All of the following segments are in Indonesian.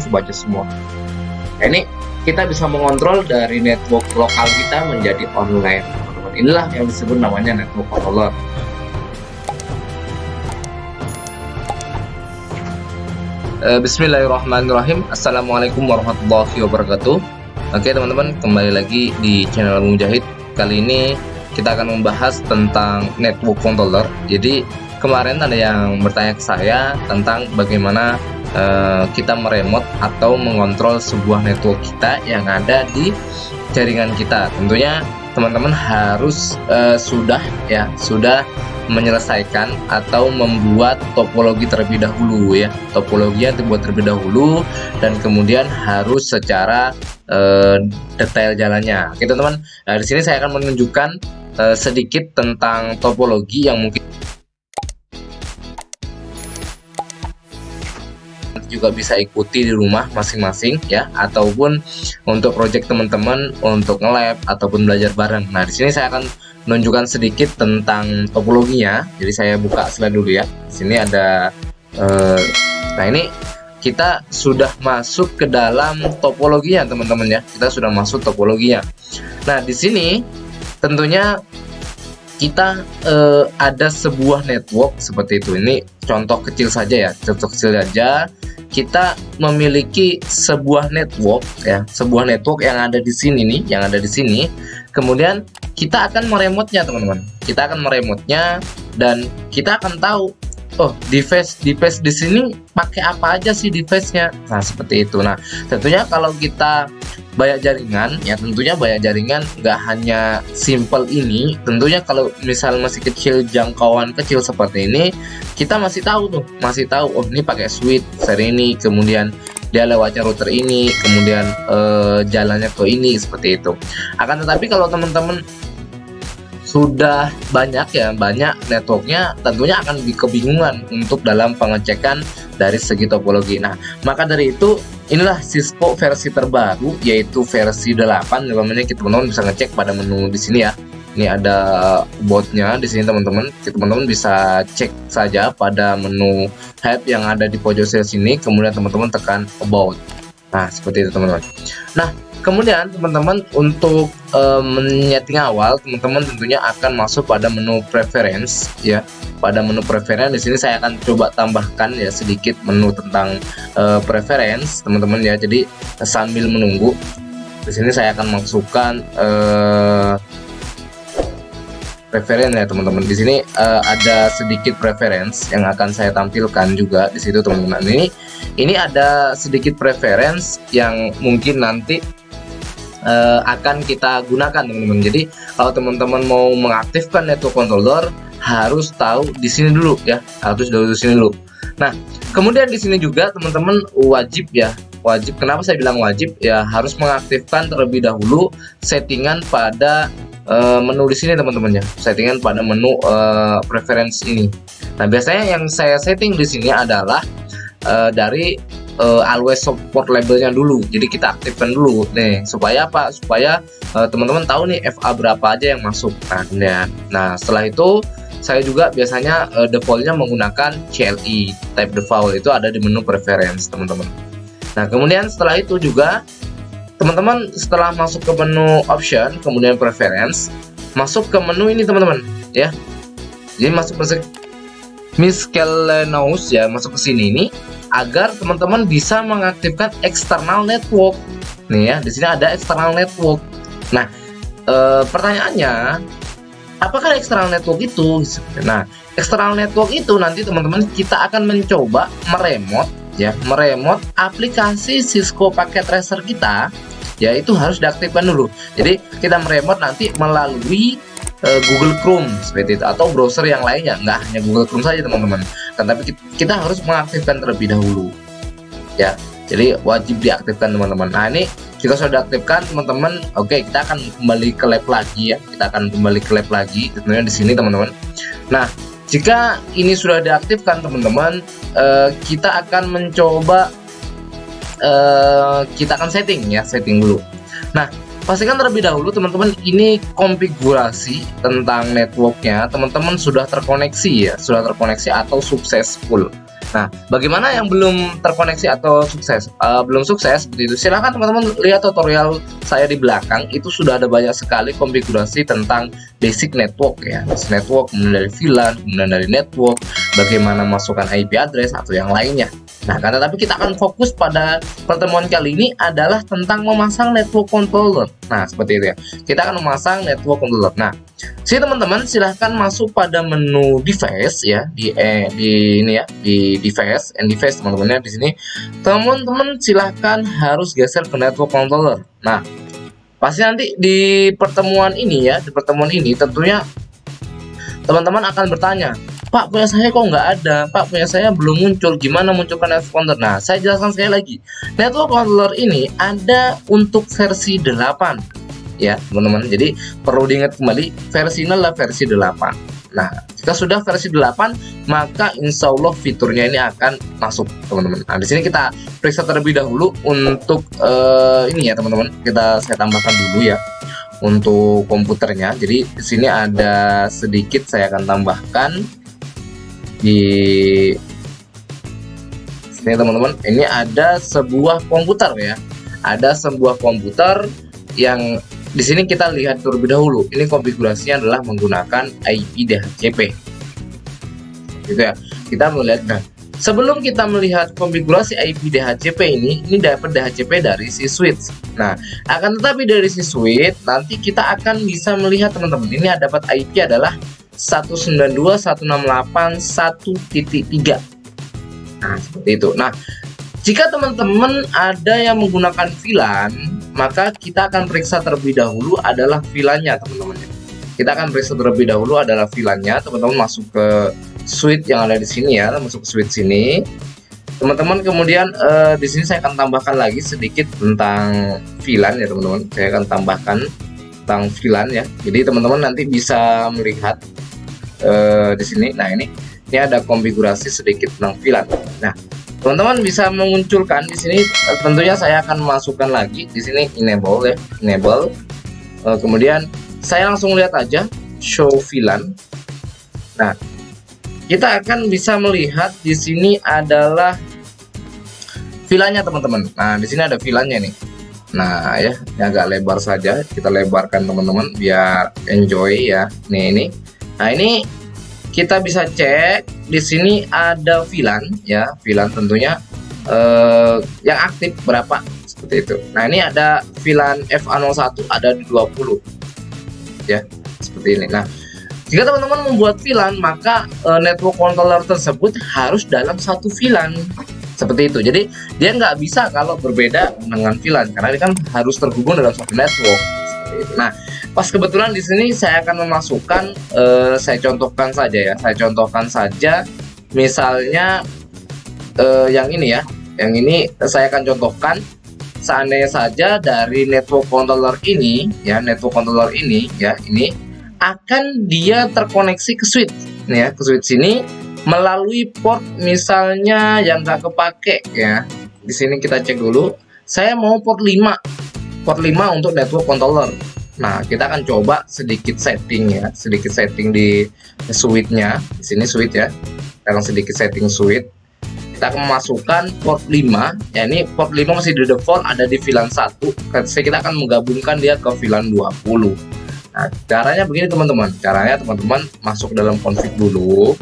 baca semua. Nah, ini kita bisa mengontrol dari network lokal kita menjadi online. Inilah yang disebut namanya network controller. Bismillahirrahmanirrahim. Assalamualaikum warahmatullahi wabarakatuh. Oke teman-teman, kembali lagi di channel Mujahid. Kali ini kita akan membahas tentang network controller. Jadi kemarin ada yang bertanya ke saya tentang bagaimana kita meremote atau mengontrol sebuah network kita yang ada di jaringan kita. Tentunya teman-teman harus sudah menyelesaikan atau membuat topologi terlebih dahulu ya. Topologi yang dibuat terlebih dahulu dan kemudian harus secara detail jalannya. Oke teman-teman. Nah, di sini saya akan menunjukkan sedikit tentang topologi yang mungkin juga bisa ikuti di rumah masing-masing ya, ataupun untuk project teman-teman untuk nge-lab ataupun belajar bareng. Nah, di sini saya akan menunjukkan sedikit tentang topologinya. Jadi saya buka slide dulu ya. Di sini ada nah ini kita sudah masuk ke dalam topologinya teman-teman ya. Kita sudah masuk topologinya. Nah, di sini tentunya kita ada sebuah network seperti itu. Ini contoh kecil saja ya, contoh kecil saja. Kita memiliki sebuah network ya, sebuah network yang ada di sini nih, yang ada di sini. Kemudian kita akan meremotnya teman-teman. Kita akan meremotnya dan kita akan tahu, oh device di sini pakai apa aja sih device-nya. Nah, seperti itu. Nah, tentunya kalau kita banyak jaringan ya, tentunya banyak jaringan nggak hanya simple ini. Tentunya kalau misal masih kecil, jangkauan kecil seperti ini, kita masih tahu oh ini pakai switch seri ini, kemudian dia lewatnya router ini, kemudian jalannya ke ini, seperti itu. Akan tetapi kalau teman-teman sudah banyak networknya, tentunya akan kebingungan untuk dalam pengecekan dari segi topologi. Nah, maka dari itu inilah Cisco versi terbaru, yaitu versi 8. Namanya teman-teman bisa ngecek pada menu di sini ya. Ini ada botnya di sini teman-teman. Teman-teman bisa cek saja pada menu help yang ada di pojok sini, kemudian teman-teman tekan about. Nah, seperti itu teman-teman. Nah, kemudian teman-teman untuk menyeting awal, teman-teman tentunya akan masuk pada menu preference ya. Pada menu preference di sini saya akan coba tambahkan ya sedikit menu tentang preference teman-teman ya. Jadi sambil menunggu di sini saya akan masukkan preference ya teman-teman. Di sini ada sedikit preference yang akan saya tampilkan juga di situ teman-teman. Ini ada sedikit preference yang mungkin nanti akan kita gunakan teman-teman. Jadi kalau teman-teman mau mengaktifkan network controller harus tahu di sini dulu ya, harus di sini dulu. Nah, kemudian di sini juga teman-teman wajib. Kenapa saya bilang wajib? Ya harus mengaktifkan terlebih dahulu settingan pada menu di sini teman-teman ya, settingan pada menu preference ini. Nah, biasanya yang saya setting di sini adalah dari always support labelnya dulu. Jadi kita aktifkan dulu nih, supaya apa? Supaya teman-teman tahu nih FA berapa aja yang masuk. Nah, setelah itu saya juga biasanya defaultnya menggunakan CLI type default, itu ada di menu preference teman-teman. Nah, kemudian setelah itu juga teman-teman setelah masuk ke menu option, kemudian preference, masuk ke menu ini teman-teman ya. Jadi masuk ke miscellaneous ya, masuk ke sini ini agar teman-teman bisa mengaktifkan external network. Nih ya, di sini ada external network. Nah, pertanyaannya, apakah external network itu? Nah, external network itu nanti teman-teman kita akan mencoba meremot aplikasi Cisco Packet Tracer kita, ya itu harus diaktifkan dulu. Jadi kita meremot nanti melalui Google Chrome seperti itu, atau browser yang lainnya, nggak hanya Google Chrome saja teman-teman. Tapi kita harus mengaktifkan terlebih dahulu ya. Jadi wajib diaktifkan teman-teman. Nah, ini kita sudah diaktifkan teman-teman. Oke, kita akan kembali ke lab lagi ya. Kita akan kembali ke lab lagi tentunya di sini teman-teman. Nah, jika ini sudah diaktifkan teman-teman, kita akan mencoba kita akan setting dulu. Nah, pastikan terlebih dahulu teman-teman ini konfigurasi tentang networknya teman-teman sudah terkoneksi ya, sudah terkoneksi atau successful. Nah, bagaimana yang belum terkoneksi atau sukses? Belum sukses seperti itu. Silahkan teman-teman lihat tutorial saya di belakang. Itu sudah ada banyak sekali konfigurasi tentang basic network ya. Basic network, kemudian dari VLAN, kemudian dari network, bagaimana masukkan IP address atau yang lainnya. Nah, tapi kita akan fokus pada pertemuan kali ini adalah tentang memasang network controller. Nah, seperti itu ya. Kita akan memasang network controller. Nah, sini teman-teman silahkan masuk pada menu device ya di ini ya di device and device teman-teman ya. Di sini teman-teman silahkan harus geser ke network controller. Nah, pasti nanti di pertemuan ini ya, di pertemuan ini tentunya teman-teman akan bertanya, Pak, punya saya kok nggak ada, Pak, punya saya belum muncul, gimana munculkan network controller? Nah, saya jelaskan sekali lagi, network controller ini ada untuk versi 8 ya teman-teman. Jadi perlu diingat kembali, versinya adalah versi 8. Nah, jika sudah versi 8, maka insya Allah fiturnya ini akan masuk teman-teman. Nah, di sini kita periksa terlebih dahulu untuk ini ya teman-teman. Saya tambahkan dulu ya untuk komputernya. Jadi di sini ada sedikit saya akan tambahkan di sini teman-teman. Ini ada sebuah komputer ya. Ada sebuah komputer yang di sini kita lihat terlebih dahulu. Ini konfigurasinya adalah menggunakan IP DHCP. Gitu ya. Kita melihat. Nah, sebelum kita melihat konfigurasi IP DHCP ini dapat DHCP dari si switch. Nah, akan tetapi dari si switch nanti kita akan bisa melihat teman-teman. Ini dapat IP adalah 192.168.1.3. Nah, seperti itu. Nah, jika teman-teman ada yang menggunakan VLAN, maka kita akan periksa terlebih dahulu adalah VLAN-nya teman-teman. Kita akan periksa terlebih dahulu adalah VLAN-nya. Teman-teman masuk ke switch yang ada di sini ya, masuk ke switch sini. Teman-teman kemudian di sini saya akan tambahkan lagi sedikit tentang VLAN ya teman-teman. Saya akan tambahkan tentang VLAN ya. Jadi teman-teman nanti bisa melihat di sini. Nah, ini ada konfigurasi sedikit tentang VLAN. Nah, teman-teman bisa memunculkan di sini. Tentunya saya akan masukkan lagi di sini enable ya, enable. Kemudian saya langsung lihat aja show VLAN. Nah, kita akan bisa melihat di sini adalah VLAN-nya teman-teman. Nah, di sini ada VLAN-nya nih. Nah, ya, ini agak lebar saja. Kita lebarkan teman-teman biar enjoy ya. Ini. Nah, ini kita bisa cek di sini ada VLAN ya, VLAN tentunya yang aktif berapa seperti itu. Nah, ini ada VLAN FA01 ada di 20 ya, seperti ini. Nah, jika teman-teman membuat VLAN, maka network controller tersebut harus dalam satu VLAN seperti itu. Jadi dia nggak bisa kalau berbeda dengan VLAN karena ini kan harus terhubung dalam satu network seperti itu. Nah, pas kebetulan di sini saya akan memasukkan, saya contohkan saja ya. Saya contohkan saja, misalnya yang ini ya. Yang ini saya akan contohkan. Seandainya saja dari network controller ini ya, network controller ini ya, ini akan dia terkoneksi ke switch, nih ya, ke switch sini melalui port misalnya yang nggak kepake ya. Di sini kita cek dulu. Saya mau port 5 untuk network controller. Nah, kita akan coba sedikit setting ya, sedikit setting di switch-nya. Di sini switch ya. Kita akan sedikit setting switch. Kita akan memasukkan port 5. Ya, ini port 5 masih di default ada di VLAN 1. Kita akan menggabungkan dia ke VLAN 20. Nah, caranya begini teman-teman. Caranya teman-teman masuk dalam config dulu.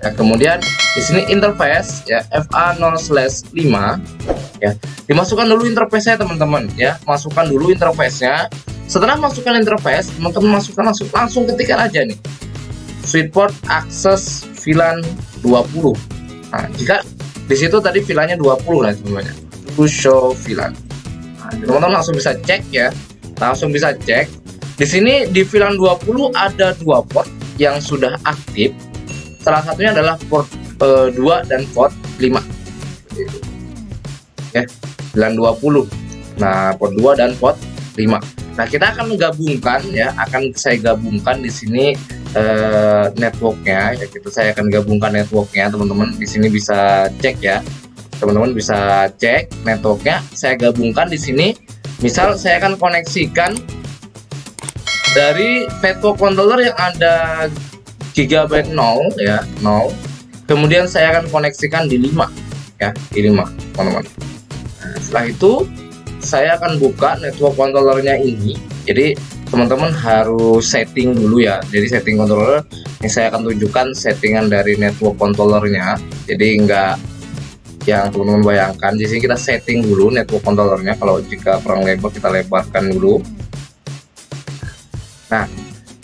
Ya, kemudian di sini interface ya FA0/5 ya. Dimasukkan dulu interface-nya teman-teman ya. Masukkan dulu interface-nya. Setelah masukkan interface, teman-teman masukkan langsung ketikkan aja nih. Switch port access VLAN 20. Nah, jika di situ tadi VLAN-nya 20 lah semuanya. To show VLAN. Nah, teman-teman langsung bisa cek ya. Langsung bisa cek. Di sini di VLAN 20 ada 2 port yang sudah aktif. Salah satunya adalah port 2 dan port 5. Ya, VLAN 20. Nah, port 2 dan port 5. Nah, kita akan menggabungkan ya, akan saya gabungkan di sini networknya ya, gitu. Saya akan gabungkan networknya teman-teman. Di sini bisa cek ya, teman-teman bisa cek networknya. Saya gabungkan di sini. Misal saya akan koneksikan dari network controller yang ada gigabyte 0 ya, 0. Kemudian saya akan koneksikan di 5 ya, di 5 teman-teman. Nah, setelah itu saya akan buka network controllernya ini. Jadi teman-teman harus setting dulu ya. Jadi setting controller ini saya akan tunjukkan settingan dari network controllernya. Jadi enggak yang teman-teman bayangkan. Di sini kita setting dulu network controllernya. Kalau jika kurang lebar kita lebarkan dulu. Nah,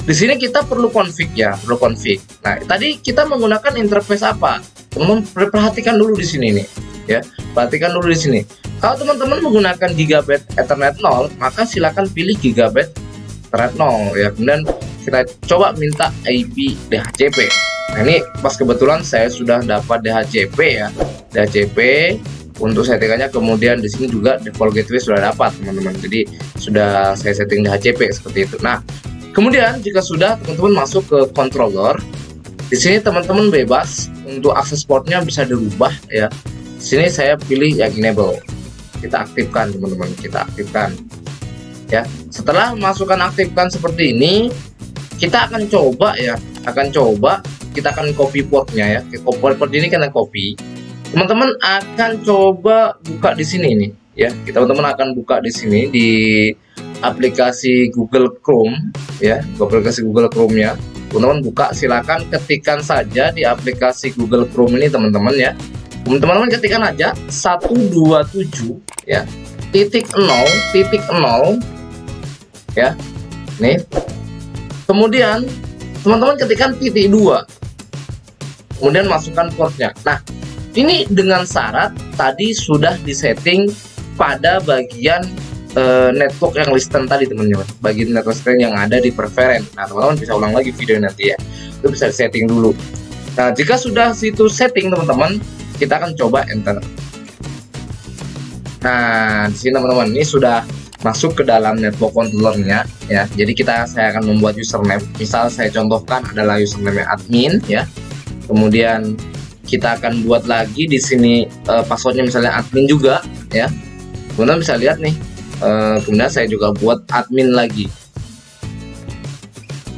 di sini kita perlu config ya, perlu config. Nah, tadi kita menggunakan interface apa? Teman-teman perhatikan dulu di sini nih, ya. Perhatikan dulu di sini. Kalau teman-teman menggunakan Gigabit Ethernet 0, maka silakan pilih Gigabit Ethernet 0 ya. Kemudian kita coba minta IP DHCP. Nah, ini pas kebetulan saya sudah dapat DHCP ya. DHCP untuk settingannya, kemudian di sini juga default gateway sudah dapat, teman-teman. Jadi sudah saya setting DHCP seperti itu. Nah, kemudian jika sudah teman-teman masuk ke controller, di sini teman-teman bebas untuk akses portnya bisa dirubah ya. Di sini saya pilih yang enable. Kita aktifkan teman-teman, kita aktifkan ya. Setelah masukkan aktifkan seperti ini, kita akan coba ya, kita akan copy portnya ya. Port ini kan copy. Teman-teman akan coba buka di sini nih ya. Teman-teman akan buka di sini di aplikasi Google Chrome ya, aplikasi Google Chrome ya. Teman-teman buka, silakan ketikkan saja di aplikasi Google Chrome ini teman-teman ya. Teman-teman ketikkan aja 127 ya, titik 0 ya. Nih. Kemudian teman-teman ketikkan titik 2. Kemudian masukkan portnya. Nah, ini dengan syarat tadi sudah disetting pada bagian network yang listen tadi teman-teman, bagian network listen yang ada di preference. Nah, teman-teman bisa ulang lagi video nanti ya, itu bisa setting dulu. Nah, jika sudah situ setting teman-teman, kita akan coba enter. Nah, di sini teman-teman ini sudah masuk ke dalam network controllernya ya. Jadi saya akan membuat username. Misal saya contohkan adalah username admin ya. Kemudian kita akan buat lagi di sini passwordnya misalnya admin juga ya. Kemudian bisa lihat nih. Kemudian saya juga buat admin lagi.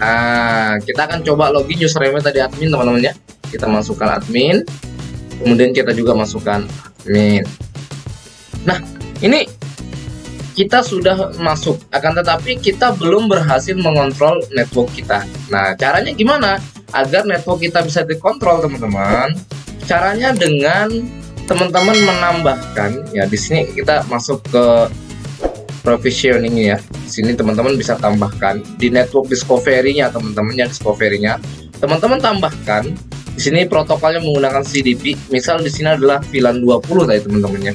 Nah, kita akan coba login username tadi admin teman-teman ya. Kita masukkan admin. Kemudian kita juga masukkan admin. Nah, ini kita sudah masuk, akan tetapi kita belum berhasil mengontrol network kita. Nah, caranya gimana agar network kita bisa dikontrol teman-teman? Caranya dengan teman-teman menambahkan ya. Di sini kita masuk ke provisioning ya. Di sini teman-teman bisa tambahkan di network discovery-nya teman-teman ya, discovery-nya. Teman-teman tambahkan di sini protokolnya menggunakan CDP. Misal di sini adalah VLAN 20 tadi teman-teman ya.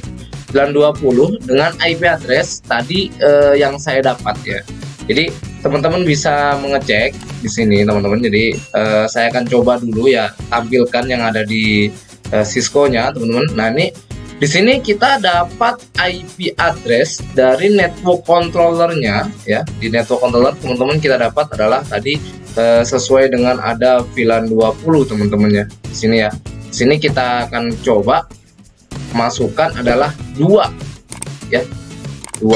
VLAN 20 dengan IP address tadi yang saya dapat ya. Jadi teman-teman bisa mengecek di sini teman-teman. Jadi saya akan coba dulu ya, tampilkan yang ada di Cisco-nya teman-teman. Nah, ini di sini kita dapat IP address dari network controllernya ya. Di network controller teman-teman kita dapat adalah tadi sesuai dengan ada VLAN 20 teman-teman ya. Di sini ya. Di sini kita akan coba masukkan adalah 2 ya. 2.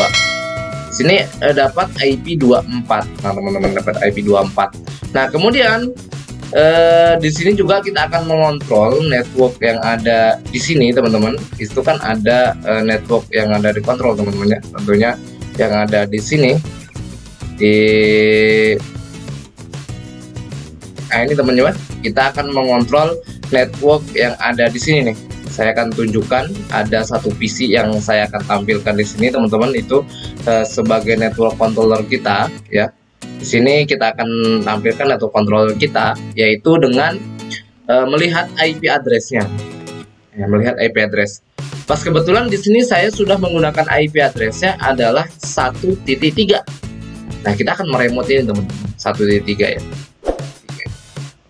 Di sini dapat IP 24. Nah, teman-teman dapat IP 24. Nah, kemudian di sini juga kita akan mengontrol network yang ada di sini teman-teman. Itu kan ada network yang ada di kontrol teman-teman ya. Tentunya yang ada di sini nah, ini teman-teman, kita akan mengontrol network yang ada di sini nih. Saya akan tunjukkan ada satu PC yang saya akan tampilkan di sini teman-teman, itu sebagai network controller kita ya. Di sini kita akan tampilkan network controller kita, yaitu dengan melihat IP address-nya. Ya, melihat IP address. Pas kebetulan di sini saya sudah menggunakan IP address-nya adalah 1.3. Nah, kita akan meremote ini teman-teman, 1.3 ya.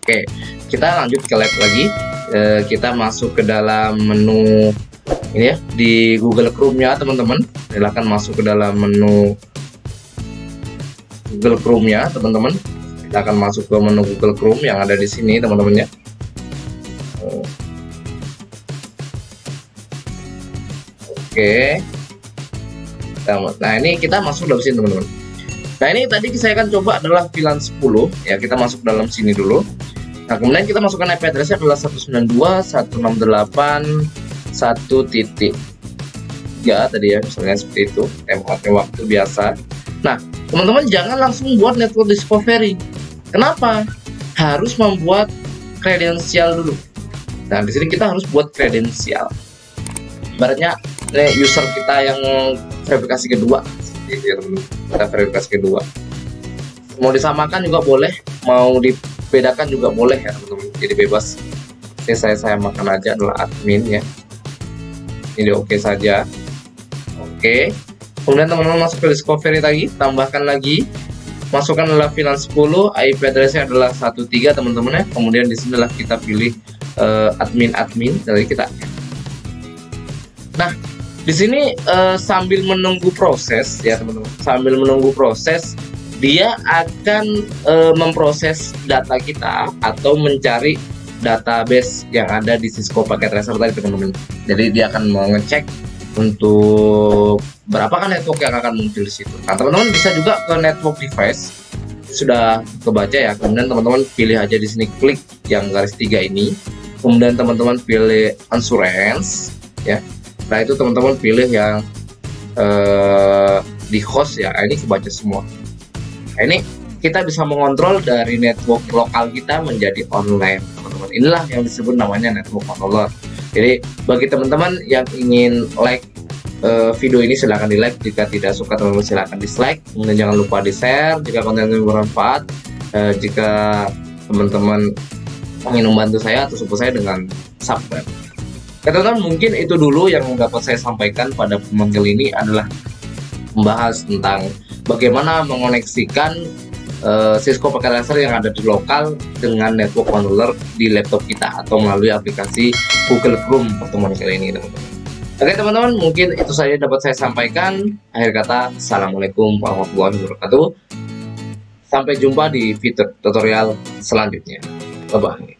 Oke, kita lanjut ke lab lagi. Kita masuk ke dalam menu ini ya, di Google Chrome-nya teman-teman. Silakan masuk ke dalam menu Google Chrome-nya teman-teman. Kita akan masuk ke menu Google Chrome yang ada di sini teman-teman ya. Oke. Nah, ini kita masuk dalam sini teman-teman. Nah, ini tadi saya akan coba adalah VLAN 10 ya. Kita masuk dalam sini dulu. Nah, kemudian kita masukkan IP address-nya adalah 192.168.1.3 tadi ya, misalnya seperti itu, tempat waktu biasa. Nah, teman-teman jangan langsung buat network discovery. Kenapa? Harus membuat kredensial dulu. Nah, di sini kita harus buat kredensial. Ibaratnya user kita yang verifikasi kedua, gitu ya teman-teman. Kita verifikasi kedua. Mau disamakan juga boleh, mau dibedakan juga boleh ya teman-teman. Jadi bebas. Oke, saya makan aja adalah admin ya. Ini oke saja. Oke. Kemudian teman-teman masuk ke discovery lagi, tambahkan lagi. Masukkan adalah VLAN 10, IP address-nya adalah 13 teman-teman ya. Kemudian di sini adalah kita pilih admin dari kita. Nah, di sini sambil menunggu proses ya teman-teman. Sambil menunggu proses, dia akan memproses data kita atau mencari database yang ada di Cisco Packet Tracer tadi teman-teman. Jadi dia akan mengecek untuk berapa kan network yang akan muncul di situ. Nah, teman-teman bisa juga ke network device. Sudah kebaca ya. Kemudian teman-teman pilih aja di sini, klik yang garis 3 ini. Kemudian teman-teman pilih insurance ya. Nah, itu teman-teman pilih yang di host ya. Ini kebaca semua. Nah, ini kita bisa mengontrol dari network lokal kita menjadi online teman-teman. Inilah yang disebut namanya network controller. Jadi bagi teman-teman yang ingin like video ini silahkan di like, jika tidak suka teman-teman silahkan dislike, kemudian jangan lupa di share jika konten ini bermanfaat. Jika teman-teman ingin membantu saya atau support saya dengan subscribe. Teman-teman, mungkin itu dulu yang dapat saya sampaikan pada pemanggilan ini adalah membahas tentang bagaimana mengoneksikan Cisco Packet Tracer yang ada di lokal dengan network controller di laptop kita atau melalui aplikasi Google Chrome pertemuan kali ini teman-teman. Oke teman-teman, mungkin itu saja dapat saya sampaikan. Akhir kata, assalamualaikum warahmatullahi wabarakatuh. Sampai jumpa di video tutorial selanjutnya. Bye bye.